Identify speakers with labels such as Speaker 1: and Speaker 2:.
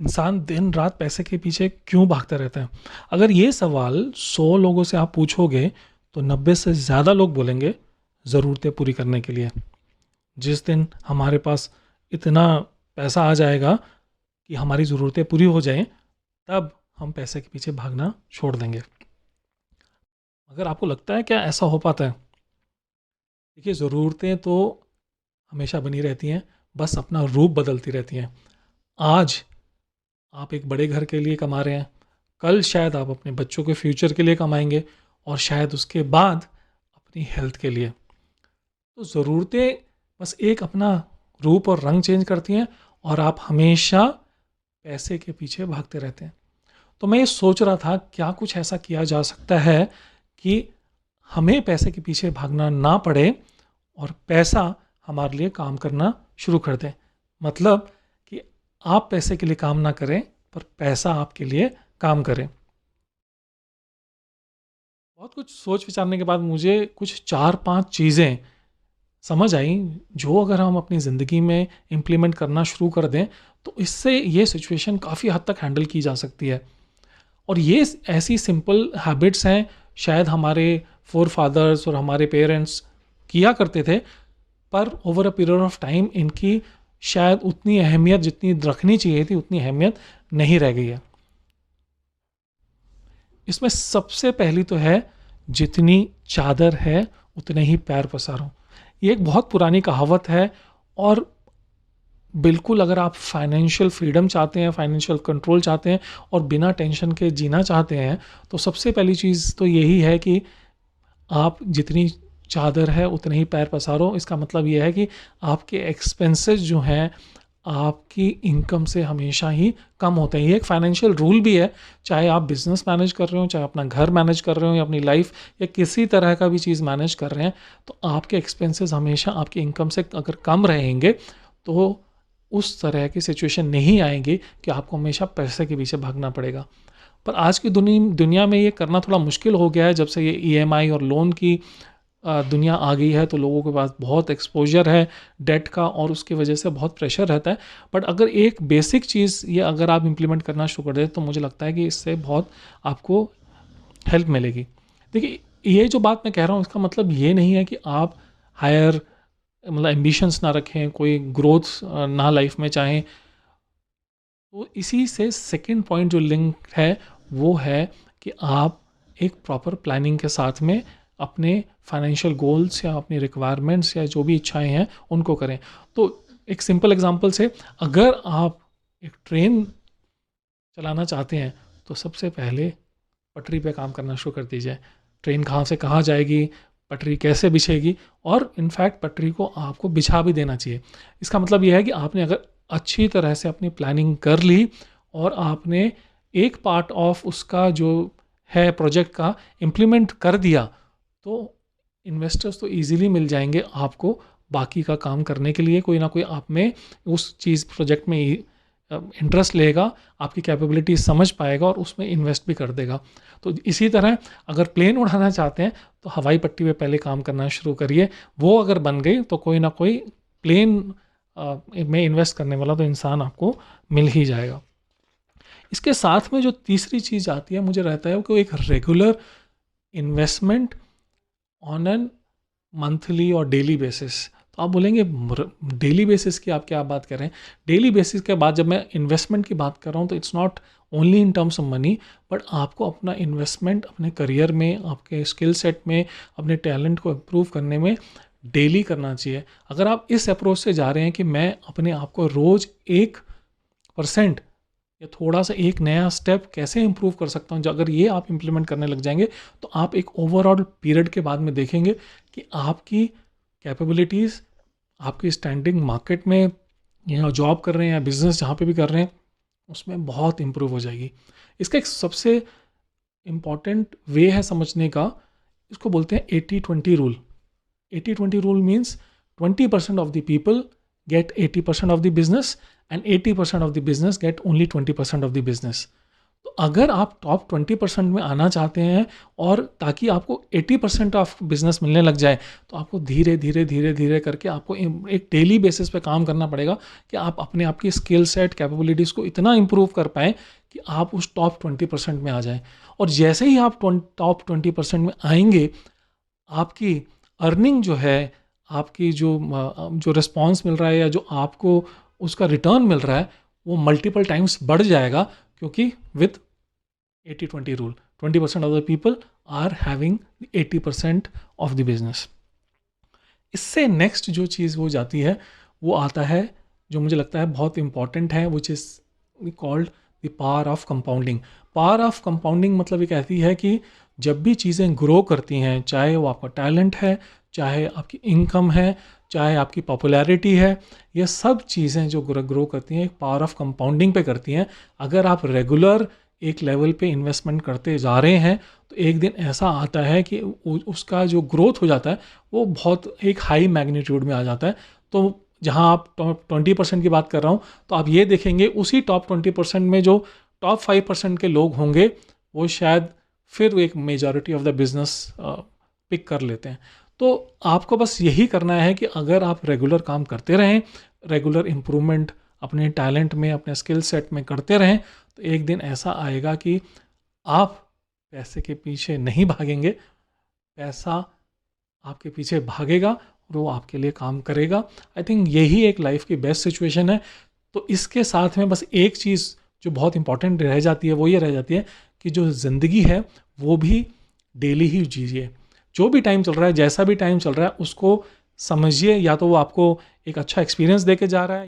Speaker 1: इंसान दिन रात पैसे के पीछे क्यों भागते रहते हैं? अगर ये सवाल 100 लोगों से आप पूछोगे तो 90 से ज़्यादा लोग बोलेंगे ज़रूरतें पूरी करने के लिए। जिस दिन हमारे पास इतना पैसा आ जाएगा कि हमारी ज़रूरतें पूरी हो जाएं, तब हम पैसे के पीछे भागना छोड़ देंगे। अगर आपको लगता है क्या ऐसा हो पाता है? देखिए, ज़रूरतें तो हमेशा बनी रहती हैं, बस अपना रूप बदलती रहती हैं। आज आप एक बड़े घर के लिए कमा रहे हैं, कल शायद आप अपने बच्चों के फ्यूचर के लिए कमाएंगे, और शायद उसके बाद अपनी हेल्थ के लिए। तो ज़रूरतें बस एक अपना रूप और रंग चेंज करती हैं, और आप हमेशा पैसे के पीछे भागते रहते हैं। तो मैं ये सोच रहा था क्या कुछ ऐसा किया जा सकता है कि हमें पैसे के पीछे भागना ना पड़े और पैसा हमारे लिए काम करना शुरू कर दे। मतलब कि आप पैसे के लिए काम ना करें, पर पैसा आपके लिए काम करे। बहुत कुछ सोच विचारने के बाद मुझे कुछ 4-5 चीज़ें समझ आई, जो अगर हम अपनी ज़िंदगी में इम्प्लीमेंट करना शुरू कर दें, तो इससे ये सिचुएशन काफ़ी हद तक हैंडल की जा सकती है। और ये ऐसी सिंपल हैबिट्स हैं, शायद हमारे फोर फादर्स और हमारे पेरेंट्स किया करते थे, पर over a period of time इनकी शायद उतनी अहमियत जितनी रखनी चाहिए थी, उतनी अहमियत नहीं रह गई है। इसमें सबसे पहली तो है, जितनी चादर है उतने ही पैर पसारो। ये एक बहुत पुरानी कहावत है, और बिल्कुल अगर आप फाइनेंशियल फ्रीडम चाहते हैं, फाइनेंशियल कंट्रोल चाहते हैं और बिना टेंशन के जीना चाहते हैं, तो सबसे पहली चीज़ तो यही है कि आप जितनी चादर है उतने ही पैर पसारो। इसका मतलब ये है कि आपके एक्सपेंसेस जो हैं आपकी इनकम से हमेशा ही कम होते हैं। ये एक फाइनेंशियल रूल भी है, चाहे आप बिजनेस मैनेज कर रहे हो, चाहे अपना घर मैनेज कर रहे हो, या अपनी लाइफ या किसी तरह का भी चीज़ मैनेज कर रहे हैं, तो आपके एक्सपेंसेस हमेशा आपकी इनकम से अगर कम रहेंगे, तो उस तरह की सिचुएशन नहीं आएगी कि आपको हमेशा पैसे के पीछे भागना पड़ेगा। पर आज की दुनिया में ये करना थोड़ा मुश्किल हो गया है, जब से ये ईएमआई और लोन की दुनिया आ गई है, तो लोगों के पास बहुत एक्सपोजर है डेट का, और उसकी वजह से बहुत प्रेशर रहता है। बट अगर एक बेसिक चीज़ ये अगर आप इम्प्लीमेंट करना शुरू कर दें, तो मुझे लगता है कि इससे बहुत आपको हेल्प मिलेगी। देखिए, ये जो बात मैं कह रहा हूँ, इसका मतलब ये नहीं है कि आप हायर मतलब एम्बिशंस ना रखें, कोई ग्रोथ ना लाइफ में चाहें। तो इसी से सेकंड पॉइंट जो लिंक है, वो है कि आप एक प्रॉपर प्लानिंग के साथ में अपने फाइनेंशियल गोल्स या अपनी रिक्वायरमेंट्स या जो भी इच्छाएं हैं उनको करें। तो एक सिंपल एग्जांपल से, अगर आप एक ट्रेन चलाना चाहते हैं, तो सबसे पहले पटरी पे काम करना शुरू कर दीजिए। ट्रेन कहाँ से कहाँ जाएगी, पटरी कैसे बिछेगी, और इनफैक्ट पटरी को आपको बिछा भी देना चाहिए। इसका मतलब यह है कि आपने अगर अच्छी तरह से अपनी प्लानिंग कर ली, और आपने एक पार्ट ऑफ उसका जो है प्रोजेक्ट का इम्प्लीमेंट कर दिया, तो इन्वेस्टर्स तो इजीली मिल जाएंगे आपको बाकी का काम करने के लिए। कोई ना कोई आप में उस चीज़ प्रोजेक्ट में इंटरेस्ट लेगा, आपकी कैपेबिलिटी समझ पाएगा और उसमें इन्वेस्ट भी कर देगा। तो इसी तरह अगर प्लेन उड़ाना चाहते हैं, तो हवाई पट्टी पे पहले काम करना शुरू करिए। वो अगर बन गई, तो कोई ना कोई प्लेन में इन्वेस्ट करने वाला तो इंसान आपको मिल ही जाएगा। इसके साथ में जो तीसरी चीज़ आती है, मुझे रहता है कि एक regular investment on an monthly और डेली बेसिस। तो आप बोलेंगे डेली बेसिस की आप क्या बात कर रहे हैं? डेली बेसिस के बाद जब मैं इन्वेस्टमेंट की बात कर रहा हूँ, तो it's not only in terms of money, but आपको अपना इन्वेस्टमेंट अपने करियर में, आपके स्किल सेट में, अपने टैलेंट को इम्प्रूव करने में डेली करना चाहिए। अगर आप इस अप्रोच से जा रहे हैं कि मैं अपने आप को रोज़ 1% या थोड़ा सा एक नया स्टेप कैसे इंप्रूव कर सकता हूँ, अगर ये आप इम्प्लीमेंट करने लग जाएंगे, तो आप एक ओवरऑल पीरियड के बाद में देखेंगे कि आपकी कैपेबिलिटीज़, आपकी स्टैंडिंग मार्केट में, या जॉब कर रहे हैं या बिजनेस जहाँ पे भी कर रहे हैं, उसमें बहुत इम्प्रूव हो जाएगी। इसका एक सबसे इम्पॉर्टेंट वे है समझने का, इसको बोलते हैं 80-20 rule. 80-20 rule means 20% of the people get 80% of the business and 80% of the business get only 20% of the business। तो अगर आप टॉप 20% में आना चाहते हैं और ताकि आपको 80% ऑफ बिजनेस मिलने लग जाए, तो आपको धीरे धीरे धीरे धीरे करके आपको एक डेली बेसिस पे काम करना पड़ेगा कि आप अपने आप की स्किल सेट कैपेबिलिटीज़ को इतना इम्प्रूव कर पाएँ कि आप उस टॉप 20% में आ जाएं। और जैसे ही आप टॉप 20% में आएंगे, आपकी अर्निंग जो है, आपकी जो रिस्पॉन्स मिल रहा है या जो आपको उसका रिटर्न मिल रहा है, वो मल्टीपल टाइम्स बढ़ जाएगा, क्योंकि with 80-20 rule 20% of the people are having 80% of the business. इससे नेक्स्ट जो चीज़ हो जाती है वो आता है जो मुझे लगता है बहुत इंपॉर्टेंट है, which is we called the power of compounding. Power of compounding मतलब ये कहती है कि जब भी चीज़ें ग्रो करती हैं, चाहे वो आपका टैलेंट है, चाहे आपकी इनकम है, चाहे आपकी पॉपुलैरिटी है, ये सब चीज़ें जो ग्रो करती हैं एक पावर ऑफ कंपाउंडिंग पे करती हैं। अगर आप रेगुलर एक लेवल पे इन्वेस्टमेंट करते जा रहे हैं, तो एक दिन ऐसा आता है कि उसका जो ग्रोथ हो जाता है वो बहुत एक हाई मैग्नीट्यूड में आ जाता है। तो जहां आप टॉप 20% की बात कर रहा हूं, तो आप ये देखेंगे उसी टॉप 20% में जो टॉप 5% के लोग होंगे, वो शायद फिर एक majority of the business pick कर लेते हैं। तो आपको बस यही करना है कि अगर आप रेगुलर काम करते रहें, रेगुलर इम्प्रूवमेंट अपने टैलेंट में, अपने स्किल सेट में करते रहें, तो एक दिन ऐसा आएगा कि आप पैसे के पीछे नहीं भागेंगे, पैसा आपके पीछे भागेगा और वो आपके लिए काम करेगा। आई थिंक यही एक लाइफ की बेस्ट सिचुएशन है। तो इसके साथ में बस एक चीज़ जो बहुत इंपॉर्टेंट रह जाती है वो ये रह जाती है कि जो ज़िंदगी है वो भी डेली ही जीजिए। जो भी टाइम चल रहा है, जैसा भी टाइम चल रहा है, उसको समझिए, या तो वो आपको एक अच्छा एक्सपीरियंस दे के जा रहा है,